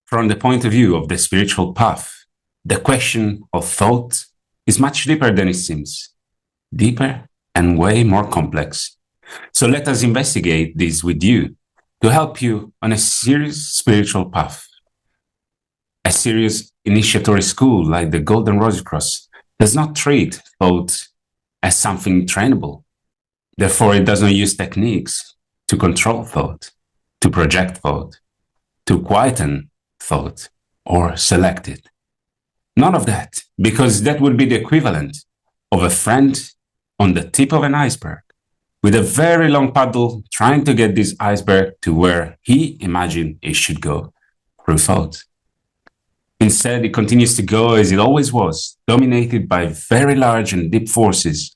From the point of view of the spiritual path, the question of thought is much deeper than it seems, deeper and way more complex. So let us investigate this with you to help you on a serious spiritual path. A serious initiatory school like the Golden Rosy Cross does not treat thought as something trainable. Therefore, it does not use techniques to control thought, to project thought, to quieten thought, or select it. None of that, because that would be the equivalent of a friend on the tip of an iceberg with a very long paddle trying to get this iceberg to where he imagined it should go through thought. Instead, it continues to go as it always was, dominated by very large and deep forces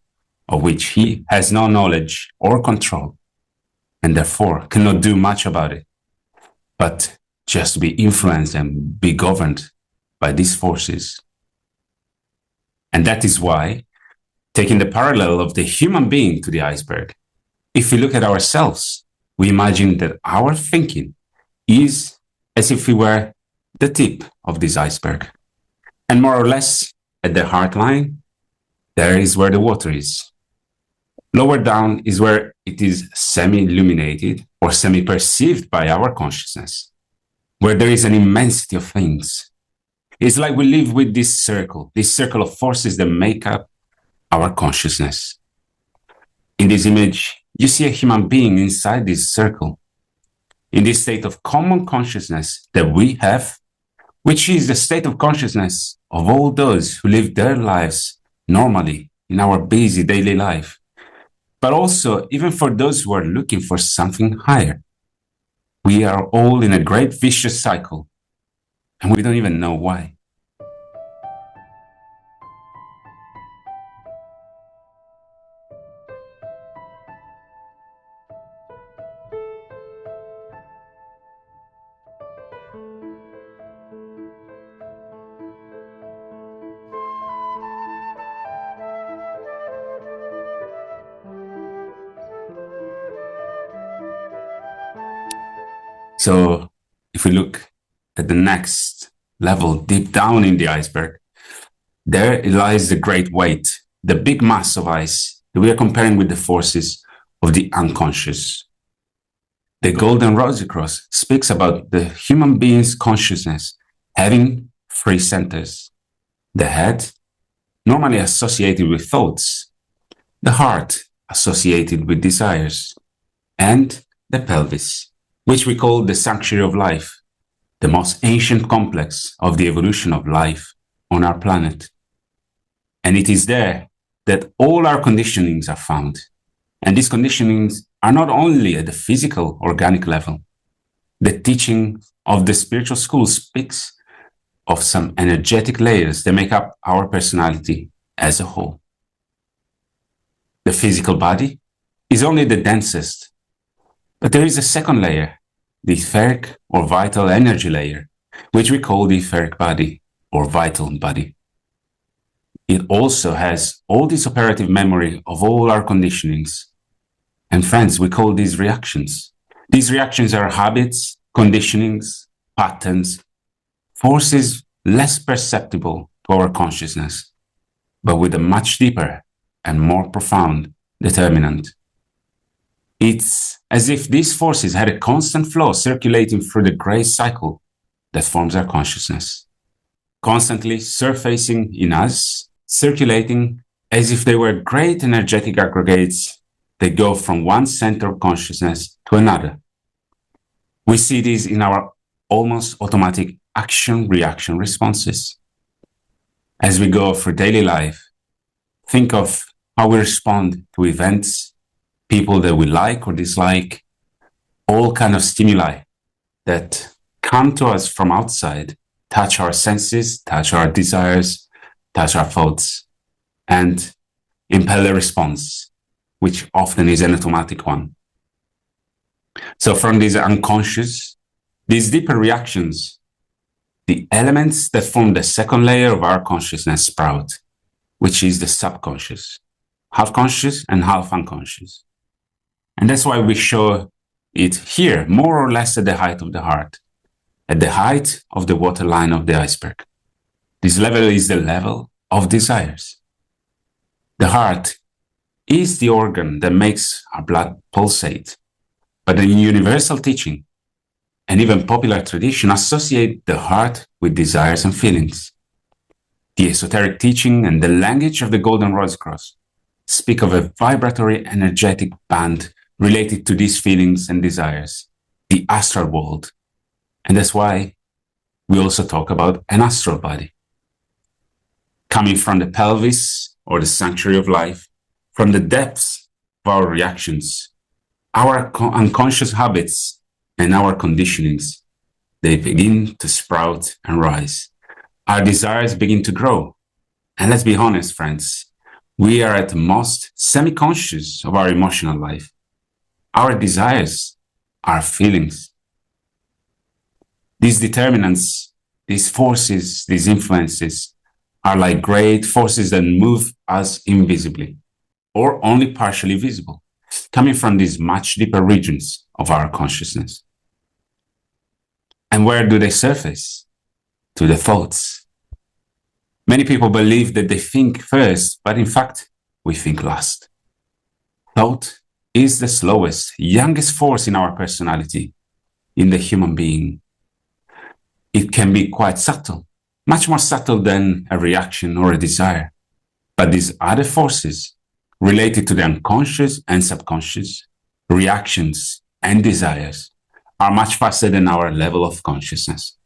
of which he has no knowledge or control, and therefore cannot do much about it, but just be influenced and be governed by these forces. And that is why, taking the parallel of the human being to the iceberg, if we look at ourselves, we imagine that our thinking is as if we were the tip of this iceberg. And more or less at the heart line, there is where the water is. Lower down is where it is semi-illuminated or semi-perceived by our consciousness, where there is an immensity of things. It's like we live with this circle of forces that make up our consciousness. In this image, you see a human being inside this circle, in this state of common consciousness that we have, which is the state of consciousness of all those who live their lives normally in our busy daily life, but also even for those who are looking for something higher. We are all in a great vicious cycle, and we don't even know why. So if we look at the next level, deep down in the iceberg, there lies the great weight, the big mass of ice that we are comparing with the forces of the unconscious. The Golden Rosy Cross speaks about the human being's consciousness having three centers: the head, normally associated with thoughts, the heart, associated with desires, and the pelvis, which we call the sanctuary of life, the most ancient complex of the evolution of life on our planet. And it is there that all our conditionings are found. And these conditionings are not only at the physical, organic level. The teaching of the spiritual school speaks of some energetic layers that make up our personality as a whole. The physical body is only the densest, but there is a second layer, the etheric or vital energy layer, which we call the etheric body or vital body. It also has all this operative memory of all our conditionings. And friends, we call these reactions. These reactions are habits, conditionings, patterns, forces less perceptible to our consciousness, but with a much deeper and more profound determinant. It's as if these forces had a constant flow circulating through the great cycle that forms our consciousness, constantly surfacing in us, circulating as if they were great energetic aggregates that go from one center of consciousness to another. We see this in our almost automatic action-reaction responses. As we go through daily life, think of how we respond to events, people that we like or dislike, all kind of stimuli that come to us from outside, touch our senses, touch our desires, touch our thoughts, and impel a response, which often is an automatic one. So from these unconscious, these deeper reactions, the elements that form the second layer of our consciousness sprout, which is the subconscious, half conscious and half unconscious. And that's why we show it here, more or less at the height of the heart, at the height of the waterline of the iceberg. This level is the level of desires. The heart is the organ that makes our blood pulsate, but in universal teaching and even popular tradition associate the heart with desires and feelings. The esoteric teaching and the language of the Golden Rosicrucian speak of a vibratory energetic band related to these feelings and desires, the astral world. And that's why we also talk about an astral body. Coming from the pelvis or the sanctuary of life, from the depths of our reactions, our unconscious habits and our conditionings, they begin to sprout and rise. Our desires begin to grow. And let's be honest, friends, we are at most semi-conscious of our emotional life. Our desires, our feelings. These determinants, these forces, these influences are like great forces that move us invisibly or only partially visible, coming from these much deeper regions of our consciousness. And where do they surface? To the thoughts. Many people believe that they think first, but in fact, we think last. Thought is the slowest, youngest force in our personality, in the human being. It can be quite subtle, much more subtle than a reaction or a desire. But these other forces related to the unconscious and subconscious, reactions and desires are much faster than our level of consciousness.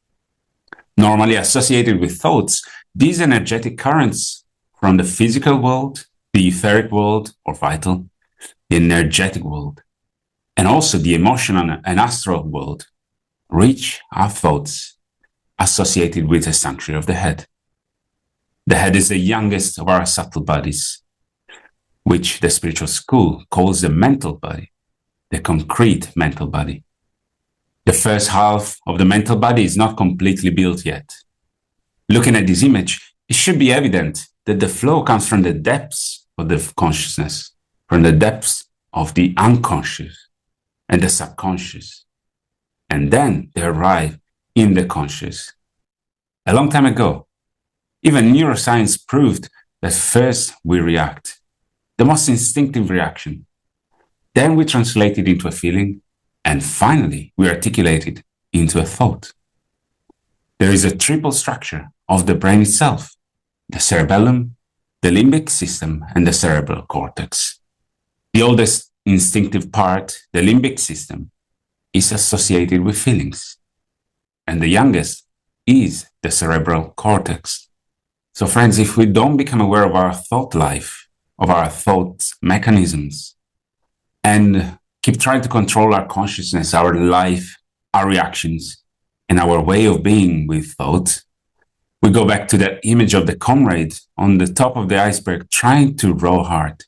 Normally associated with thoughts, these energetic currents from the physical world, the etheric world or vital, the energetic world, and also the emotional and astral world reach our thoughts associated with the sanctuary of the head. The head is the youngest of our subtle bodies, which the spiritual school calls the mental body, the concrete mental body. The first half of the mental body is not completely built yet. Looking at this image, it should be evident that the flow comes from the depths of the consciousness, from the depths of the unconscious and the subconscious. And then they arrive in the conscious. A long time ago, even neuroscience proved that first we react, the most instinctive reaction. Then we translate it into a feeling, and finally we articulate it into a thought. There is a triple structure of the brain itself: the cerebellum, the limbic system, and the cerebral cortex. The oldest instinctive part, the limbic system, is associated with feelings, and the youngest is the cerebral cortex. So friends, if we don't become aware of our thought life, of our thought mechanisms, and keep trying to control our consciousness, our life, our reactions, and our way of being with thought, we go back to that image of the comrade on the top of the iceberg trying to row hard.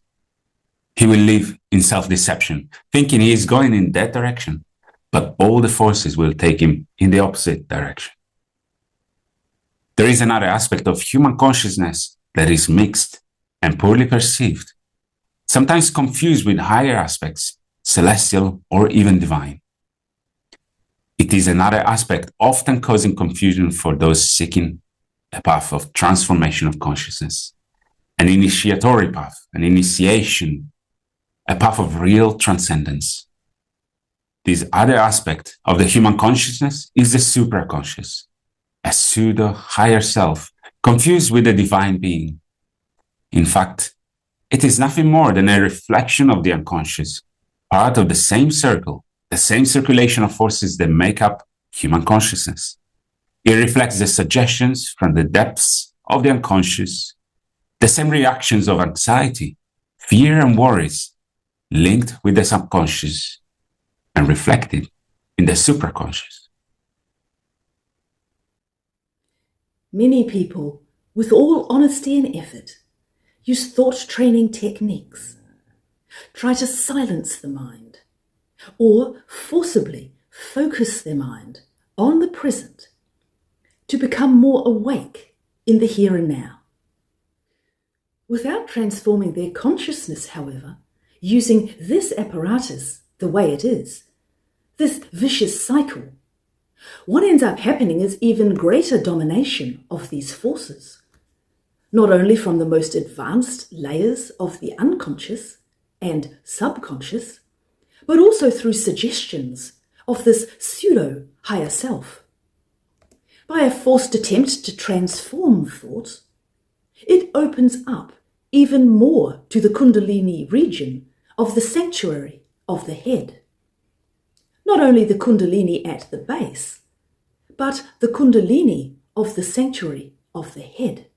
He will live in self-deception, thinking he is going in that direction, but all the forces will take him in the opposite direction. There is another aspect of human consciousness that is mixed and poorly perceived, sometimes confused with higher aspects, celestial or even divine. It is another aspect often causing confusion for those seeking a path of transformation of consciousness, an initiatory path, an initiation, a path of real transcendence. This other aspect of the human consciousness is the supraconscious, a pseudo higher self confused with the divine being. In fact, it is nothing more than a reflection of the unconscious, part of the same circle, the same circulation of forces that make up human consciousness. It reflects the suggestions from the depths of the unconscious, the same reactions of anxiety, fear, and worries linked with the subconscious and reflected in the supraconscious. Many people, with all honesty and effort, use thought training techniques, try to silence the mind, or forcibly focus their mind on the present to become more awake in the here and now. Without transforming their consciousness, however, using this apparatus the way it is, this vicious cycle, What ends up happening is even greater domination of these forces, not only from the most advanced layers of the unconscious and subconscious, but also through suggestions of this pseudo higher self. By a forced attempt to transform thought, it opens up even more to the Kundalini region of the sanctuary of the head. Not only the Kundalini at the base, but the Kundalini of the sanctuary of the head.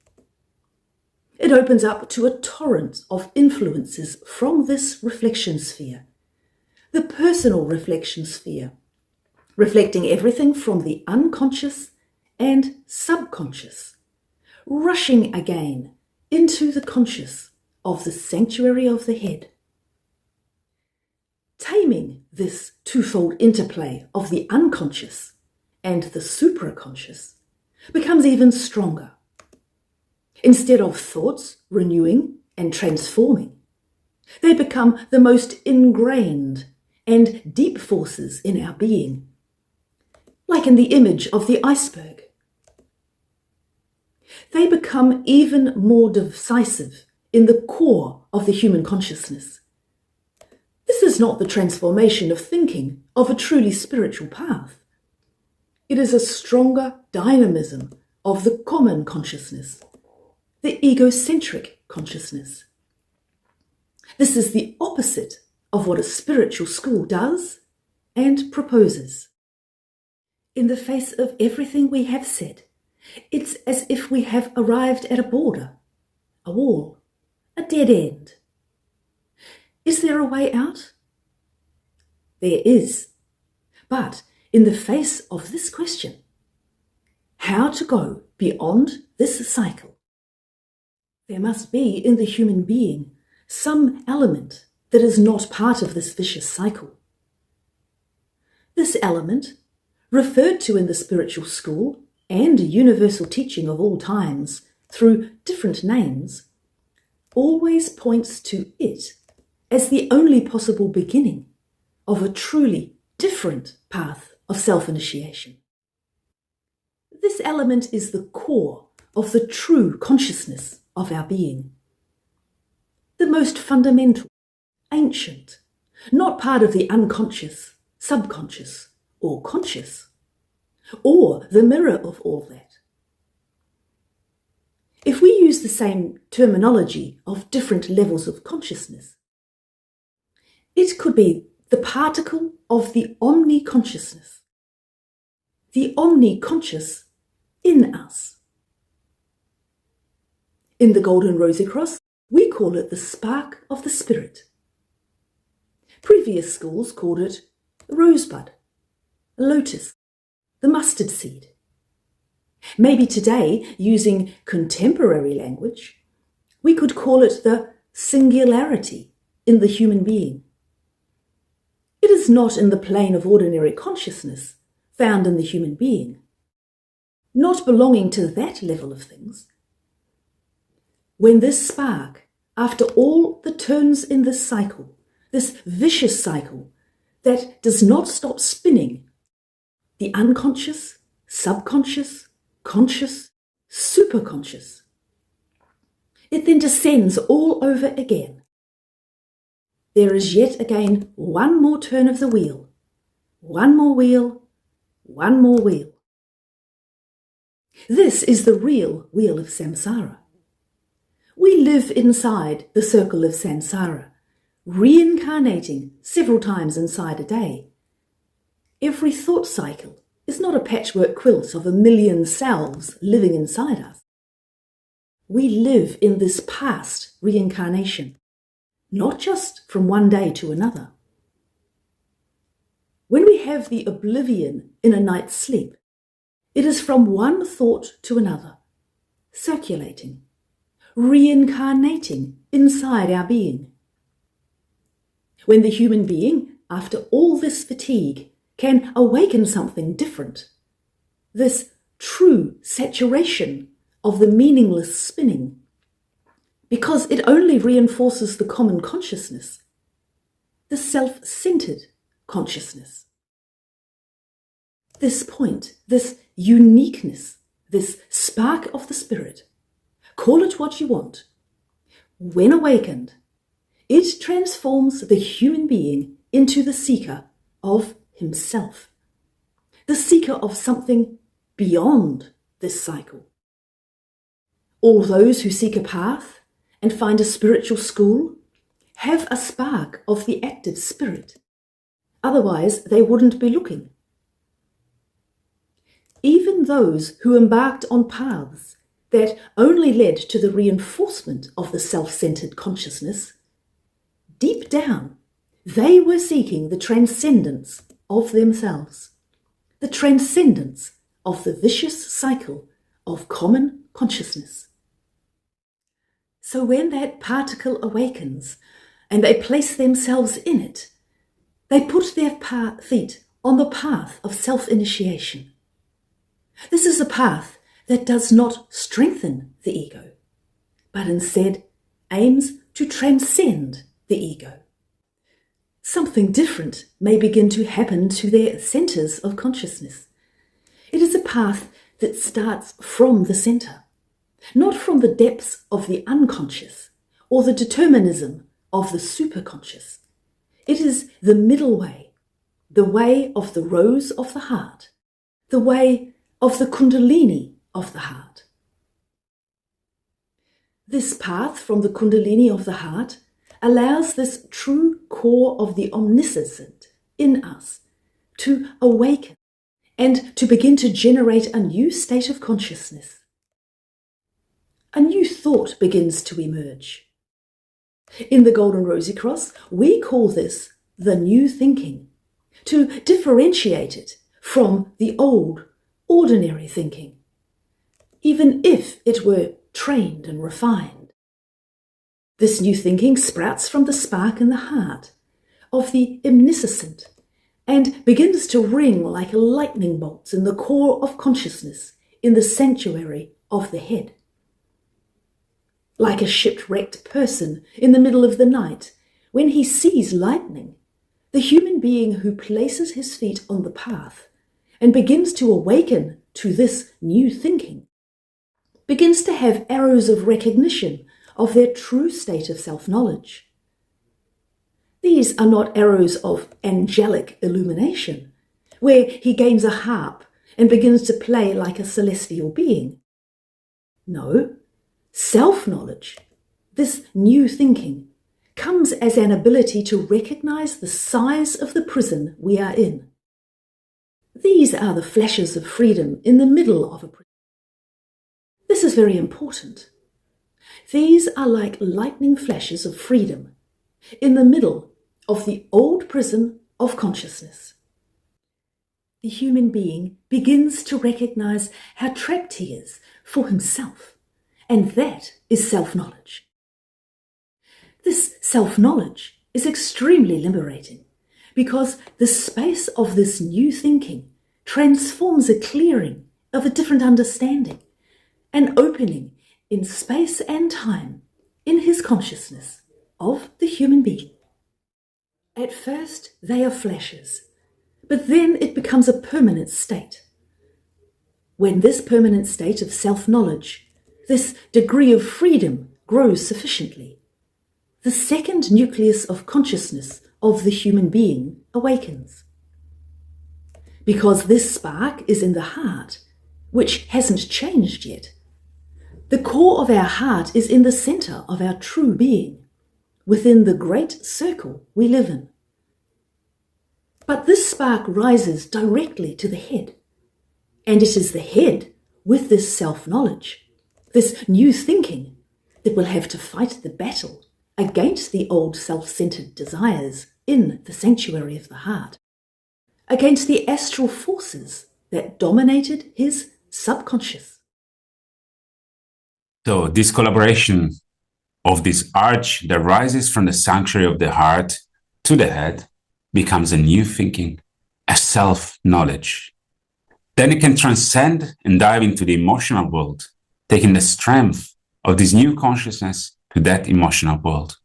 It opens up to a torrent of influences from this reflection sphere, the personal reflection sphere, reflecting everything from the unconscious and subconscious, rushing again into the conscious of the sanctuary of the head. Taming this twofold interplay of the unconscious and the supraconscious becomes even stronger. Instead of thoughts renewing and transforming, they become the most ingrained and deep forces in our being, like in the image of the iceberg. They become even more decisive in the core of the human consciousness. This is not the transformation of thinking of a truly spiritual path. It is a stronger dynamism of the common consciousness, the egocentric consciousness. This is the opposite of what a spiritual school does and proposes. In the face of everything we have said, it's as if we have arrived at a border, a wall, a dead end. Is there a way out? There is. But in the face of this question, how to go beyond this cycle, there must be in the human being some element that is not part of this vicious cycle. This element, referred to in the spiritual school and universal teaching of all times through different names, always points to it as the only possible beginning of a truly different path of self-initiation. This element is the core of the true consciousness of our being, the most fundamental, ancient, not part of the unconscious, subconscious, or conscious, or the mirror of all that. If we use the same terminology of different levels of consciousness, it could be the particle of the omni-consciousness, the omni-conscious in us. In the Golden Rosy Cross, we call it the spark of the spirit. Previous schools called it the rosebud, the lotus, the mustard seed. Maybe today, using contemporary language, we could call it the singularity in the human being. It is not in the plane of ordinary consciousness found in the human being, not belonging to that level of things. When this spark, after all the turns in this cycle, this vicious cycle that does not stop spinning, the unconscious, subconscious, conscious, superconscious, it then descends all over again. There is yet again one more turn of the wheel, one more wheel, one more wheel. This is the real wheel of samsara. We live inside the circle of samsara, reincarnating several times inside a day. Every thought cycle is not a patchwork quilt of 1,000,000 selves living inside us. We live in this past reincarnation, not just from one day to another. When we have the oblivion in a night's sleep, it is from one thought to another, circulating, reincarnating inside our being. When the human being, after all this fatigue, can awaken something different, this true saturation of the meaningless spinning, because it only reinforces the common consciousness, the self-centered consciousness. this point, this uniqueness, this spark of the spirit, call it what you want, when awakened, it transforms the human being into the seeker of himself, the seeker of something beyond this cycle. All those who seek a path and find a spiritual school have a spark of the active spirit. Otherwise, they wouldn't be looking. Even those who embarked on paths that only led to the reinforcement of the self-centered consciousness, deep down, they were seeking the transcendence of themselves, the transcendence of the vicious cycle of common consciousness. So when that particle awakens and they place themselves in it, they put their feet on the path of self-initiation. This is a path that does not strengthen the ego, but instead aims to transcend the ego. Something different may begin to happen to their centers of consciousness. It is a path that starts from the center, not from the depths of the unconscious or the determinism of the superconscious. It is the middle way, the way of the rose of the heart, the way of the kundalini of the heart. This path from the kundalini of the heart allows this true core of the omniscient in us to awaken and to begin to generate a new state of consciousness. A new thought begins to emerge. In the Golden Rosy Cross, we call this the new thinking, to differentiate it from the old, ordinary thinking, even if it were trained and refined. This new thinking sprouts from the spark in the heart of the omniscient and begins to ring like lightning bolts in the core of consciousness in the sanctuary of the head. Like a shipwrecked person in the middle of the night, when he sees lightning, the human being who places his feet on the path and begins to awaken to this new thinking begins to have arrows of recognition of their true state of self-knowledge. These are not arrows of angelic illumination, where he gains a harp and begins to play like a celestial being. No, self-knowledge, this new thinking, comes as an ability to recognize the size of the prison we are in. These are the flashes of freedom in the middle of a prison. This is very important. These are like lightning flashes of freedom in the middle of the old prison of consciousness. The human being begins to recognize how trapped he is for himself, and that is self-knowledge. This self-knowledge is extremely liberating because the space of this new thinking transforms a clearing of a different understanding, an opening in space and time in his consciousness of the human being. At first, they are flashes, but then it becomes a permanent state. When this permanent state of self-knowledge, this degree of freedom grows sufficiently, the second nucleus of consciousness of the human being awakens. Because this spark is in the heart, which hasn't changed yet, the core of our heart is in the center of our true being, within the great circle we live in. But this spark rises directly to the head, and it is the head with this self-knowledge, this new thinking, that will have to fight the battle against the old self-centered desires in the sanctuary of the heart, against the astral forces that dominated his subconscious. So this collaboration of this arch that rises from the sanctuary of the heart to the head becomes a new thinking, a self-knowledge. Then it can transcend and dive into the emotional world, taking the strength of this new consciousness to that emotional world.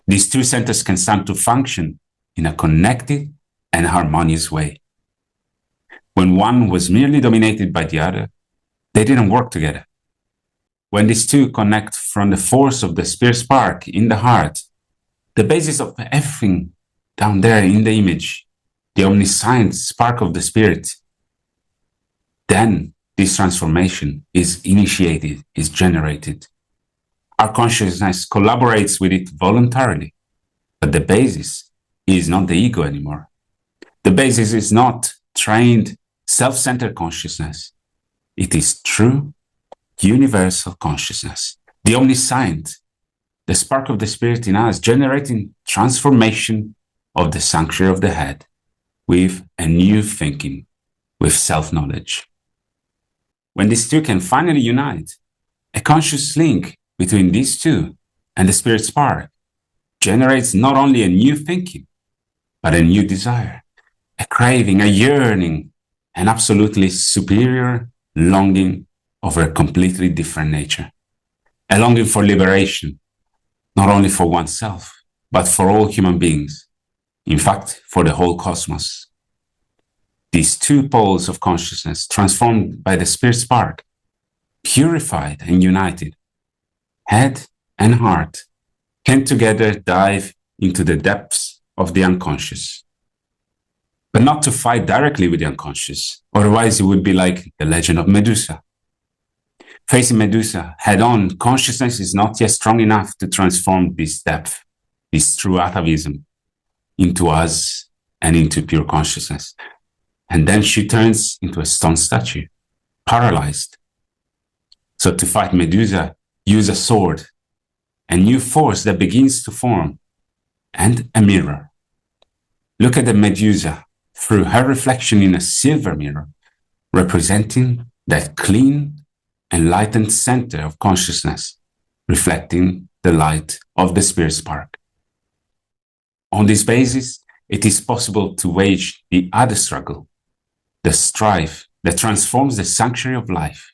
These two centers can start to function in a connected and harmonious way. When one was merely dominated by the other, they didn't work together. When these two connect from the force of the spirit spark in the heart, the basis of everything down there in the image, the omniscient spark of the spirit, then this transformation is initiated, is generated. Our consciousness collaborates with it voluntarily, but the basis is not the ego anymore. The basis is not trained, self-centered consciousness. It is true, universal consciousness, the omniscient, the spark of the spirit in us, generating transformation of the sanctuary of the head with a new thinking, with self-knowledge. When these two can finally unite, a conscious link between these two and the spirit spark generates not only a new thinking, but a new desire, a craving, a yearning, an absolutely superior longing of a completely different nature, a longing for liberation, not only for oneself, but for all human beings, in fact, for the whole cosmos. These two poles of consciousness, transformed by the spirit spark, purified and united, head and heart, can together dive into the depths of the unconscious. But not to fight directly with the unconscious, otherwise it would be like the legend of Medusa. Facing Medusa head-on, consciousness is not yet strong enough to transform this depth, this true atavism, into us and into pure consciousness. And then she turns into a stone statue, paralyzed. So to fight Medusa, use a sword, a new force that begins to form, and a mirror. Look at the Medusa through her reflection in a silver mirror, representing that clean, enlightened center of consciousness, reflecting the light of the spirit spark. On this basis, it is possible to wage the other struggle, the strife that transforms the sanctuary of life,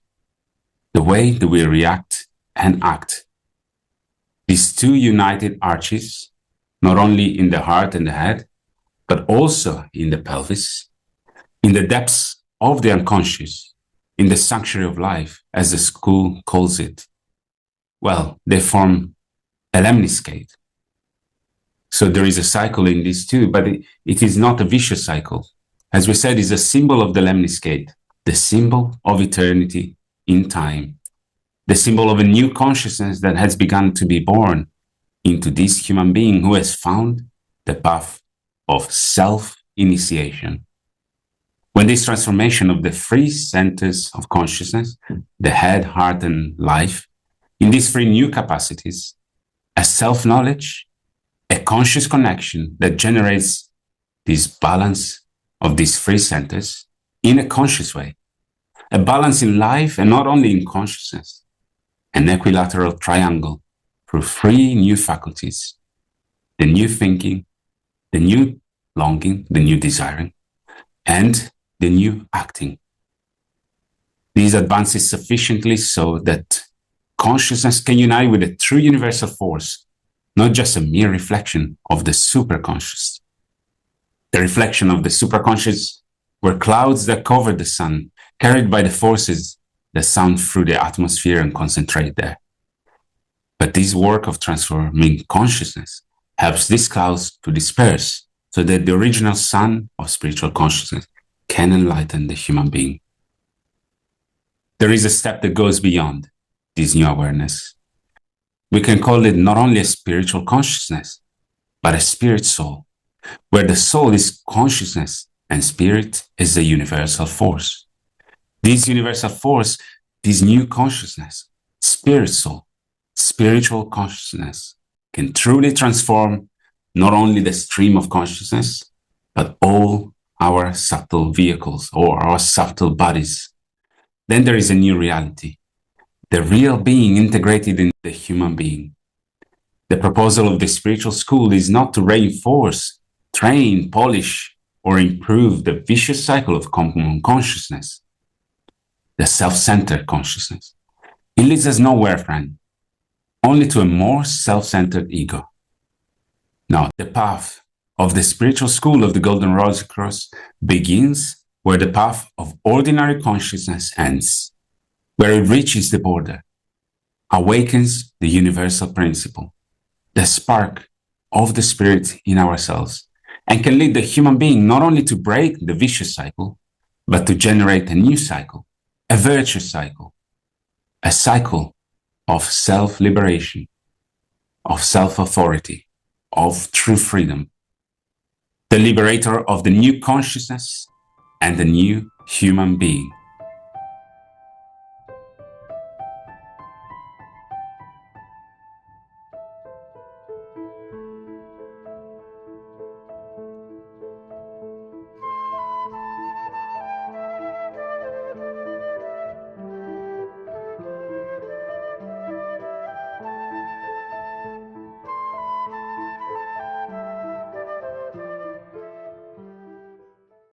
the way that we react and act. These two united arches, not only in the heart and the head, but also in the pelvis, in the depths of the unconscious, in the sanctuary of life, as the school calls it. Well, they form a lemniscate. So there is a cycle in these two, but it is not a vicious cycle. As we said, it's a symbol of the lemniscate, the symbol of eternity in time, the symbol of a new consciousness that has begun to be born into this human being who has found the path of self-initiation. When this transformation of the three centers of consciousness, the head, heart, and life, in these three new capacities, a self-knowledge, a conscious connection that generates this balance of these three centers in a conscious way, a balance in life and not only in consciousness, an equilateral triangle through three new faculties, the new thinking, the new longing, the new desiring, and the new acting. These advances sufficiently so that consciousness can unite with a true universal force, not just a mere reflection of the superconscious. The reflection of the superconscious were clouds that covered the sun, carried by the forces that sound through the atmosphere and concentrate there. But this work of transforming consciousness helps these clouds to disperse so that the original sun of spiritual consciousness can enlighten the human being. There is a step that goes beyond this new awareness. We can call it not only a spiritual consciousness, but a spirit soul, where the soul is consciousness and spirit is the universal force. This universal force, this new consciousness, spirit soul, spiritual consciousness, can truly transform not only the stream of consciousness, but all our subtle vehicles or our subtle bodies. Then there is a new reality, the real being integrated in the human being. The proposal of the spiritual school is not to reinforce, train, polish, or improve the vicious cycle of common consciousness, the self-centered consciousness. It leads us nowhere, friend, only to a more self-centered ego. Now, the path of the spiritual school of the Golden Rosicrucian begins where the path of ordinary consciousness ends, where it reaches the border, awakens the universal principle, the spark of the spirit in ourselves, and can lead the human being not only to break the vicious cycle, but to generate a new cycle, a virtuous cycle, a cycle of self-liberation, of self-authority, of true freedom, the liberator of the new consciousness and the new human being.